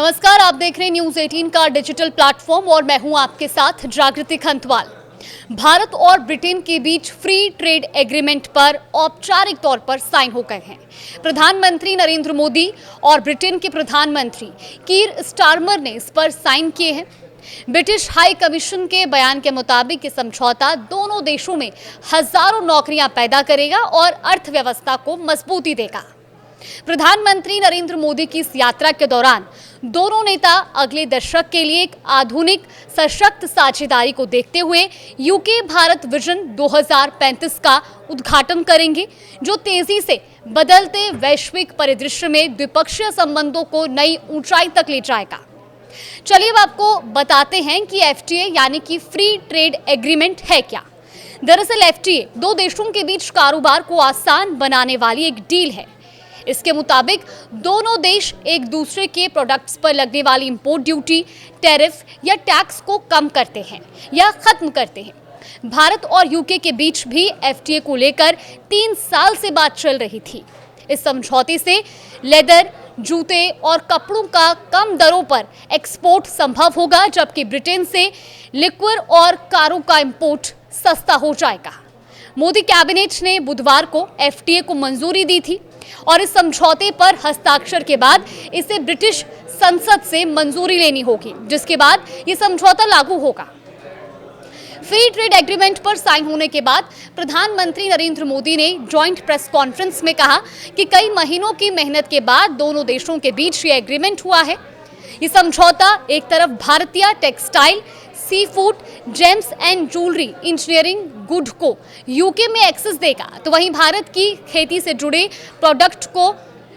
नमस्कार, आप देख रहे हैं न्यूज 18 का डिजिटल प्लेटफॉर्म और मैं हूं आपके साथ जागृति खंतवाल। भारत और ब्रिटेन के बीच फ्री ट्रेड एग्रीमेंट पर औपचारिक तौर पर साइन हो गए हैं। प्रधानमंत्री नरेंद्र मोदी और ब्रिटेन के प्रधानमंत्री कीर स्टारमर ने इस पर साइन किए हैं। ब्रिटिश हाई कमीशन के बयान के मुताबिक ये समझौता दोनों देशों में हजारों नौकरियां पैदा करेगा और अर्थव्यवस्था को मजबूती देगा। प्रधानमंत्री नरेंद्र मोदी की इस यात्रा के दौरान दोनों नेता अगले दशक के लिए एक आधुनिक सशक्त साझेदारी को देखते हुए यूके भारत विजन 2035 का उद्घाटन करेंगे, जो तेजी से बदलते वैश्विक परिदृश्य में द्विपक्षीय संबंधों को नई ऊंचाई तक ले जाएगा। चलिए अब आपको बताते हैं कि FTA यानी कि फ्री ट्रेड एग्रीमेंट है क्या। दरअसल FTA दो देशों के बीच कारोबार को आसान बनाने वाली एक डील है। इसके मुताबिक दोनों देश एक दूसरे के प्रोडक्ट्स पर लगने वाली इंपोर्ट ड्यूटी, टैरिफ या टैक्स को कम करते हैं या खत्म करते हैं। भारत और यूके के बीच भी FTA को लेकर 3 साल से बात चल रही थी। इस समझौते से लेदर, जूते और कपड़ों का कम दरों पर एक्सपोर्ट संभव होगा, जबकि ब्रिटेन से लिक्विड और कारों का इंपोर्ट सस्ता हो जाएगा। मोदी कैबिनेट ने बुधवार को FTA को मंजूरी दी थी और इस समझौते पर हस्ताक्षर के बाद इसे ब्रिटिश संसद से मंजूरी लेनी होगी, जिसके बाद ये समझौता लागू होगा। फ्री ट्रेड एग्रीमेंट पर साइन होने के बाद प्रधानमंत्री नरेंद्र मोदी ने जॉइंट प्रेस कॉन्फ्रेंस में कहा कि कई महीनों की मेहनत के बाद दोनों देशों के बीच ये एग्रीमेंट हुआ है। ये समझौता एक तरफ भारतीय textile, seafood, gems and jewellery, engineering good को यूके में एक्सेस देगा, तो वहीं भारत की खेती से जुड़े प्रोडक्ट को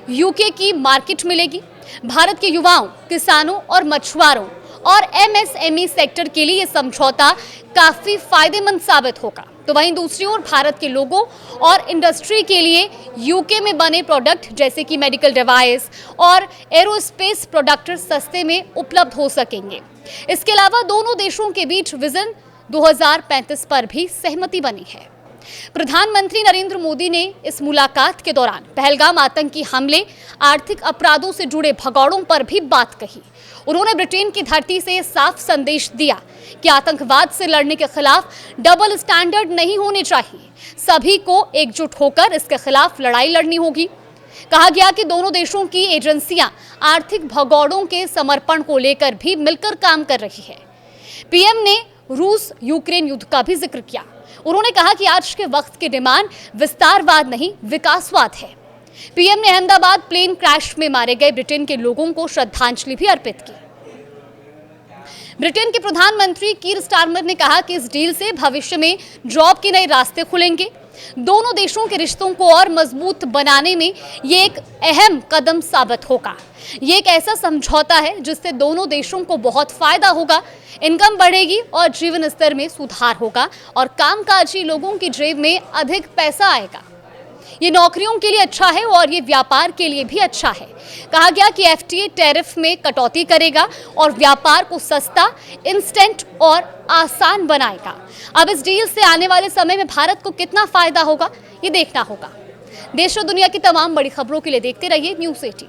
यूके की मार्केट मिलेगी। भारत के युवाओं, किसानों और मछुआरों और MSME सेक्टर के लिए यह समझौता काफी फायदेमंद साबित होगा। तो वहीं दूसरी ओर भारत के लोगों और इंडस्ट्री के लिए यूके में बने प्रोडक्ट जैसे कि मेडिकल डिवाइस और एरोस्पेस प्रोडक्ट सस्ते में उपलब्ध हो सकेंगे। इसके अलावा दोनों देशों के बीच विजन 2035 पर भी सहमति बनी है। प्रधानमंत्री नरेंद्र मोदी ने इस मुलाकात के दौरान पहलगाम आतंकी हमले, आर्थिक अपराधों से जुड़े भगौड़ों पर भी बात कही। उन्होंने ब्रिटेन की धरती से साफ संदेश दिया कि आतंकवाद से लड़ने के खिलाफ डबल स्टैंडर्ड नहीं होने चाहिए। सभी को एकजुट होकर इसके खिलाफ लड़ाई लड़नी होगी। कहा गया कि दोनों देशों की एजेंसियां आर्थिक भगौड़ों के समर्पण को लेकर भी मिलकर काम कर रही है। PM ने रूस यूक्रेन युद्ध का भी जिक्र किया। उन्होंने कहा कि आज के वक्त की डिमांड विस्तारवाद नहीं, विकासवाद है। PM ने अहमदाबाद प्लेन क्रैश में मारे गए ब्रिटेन के लोगों को श्रद्धांजलि भी अर्पित की। ब्रिटेन के प्रधानमंत्री कीर स्टारमर ने कहा कि इस डील से भविष्य में जॉब के नए रास्ते खुलेंगे। दोनों देशों के रिश्तों को और मजबूत बनाने में ये एक अहम कदम साबित होगा। ये एक ऐसा समझौता है जिससे दोनों देशों को बहुत फायदा होगा। इनकम बढ़ेगी और जीवन स्तर में सुधार होगा और कामकाजी लोगों की जेब में अधिक पैसा आएगा। ये नौकरियों के लिए अच्छा है और ये व्यापार के लिए भी अच्छा है। कहा गया कि FTA टैरिफ में कटौती करेगा और व्यापार को सस्ता, इंस्टेंट और आसान बनाएगा। अब इस डील से आने वाले समय में भारत को कितना फायदा होगा, ये देखना होगा। देश और दुनिया की तमाम बड़ी खबरों के लिए देखते रहिए न्यूज़ 18।